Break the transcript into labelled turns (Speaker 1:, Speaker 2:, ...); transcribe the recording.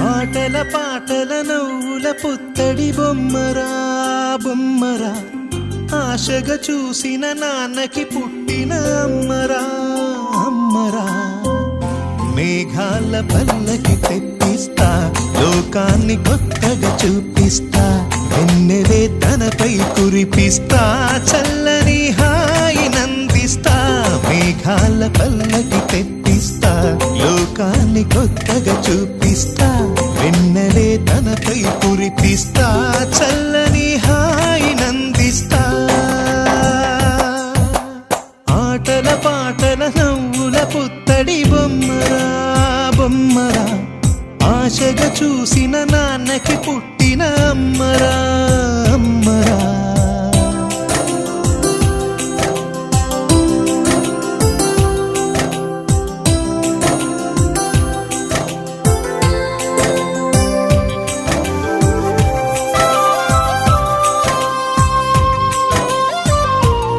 Speaker 1: ఆటల పాటల నవ్వుల పుత్తడి బొమ్మరా బొమ్మరా, ఆశగా చూసిన నాన్నకి పుట్టిన అమ్మరా అమ్మరా. మేఘాల పల్లకి తెప్పిస్తా, లోకాన్ని కొత్తగా చూపిస్తా, వెన్నెలే తనపై కురిపిస్తా, చల్లని హాయి నందిస్తా. మేఘాల పల్లకి తెప్పిస్తా, లోకాన్ని కొత్తగా చూపిస్తా, వెన్నెలే తనపై కురిపిస్తా, చల్లని హాయి నందిస్తా. ఆటల పాటల నవ్వుల పుత్తడి బొమ్మరా బొమ్మరా, ఆశగా చూసిన నాన్నకి పుట్టిన అమ్మరా అమ్మరా.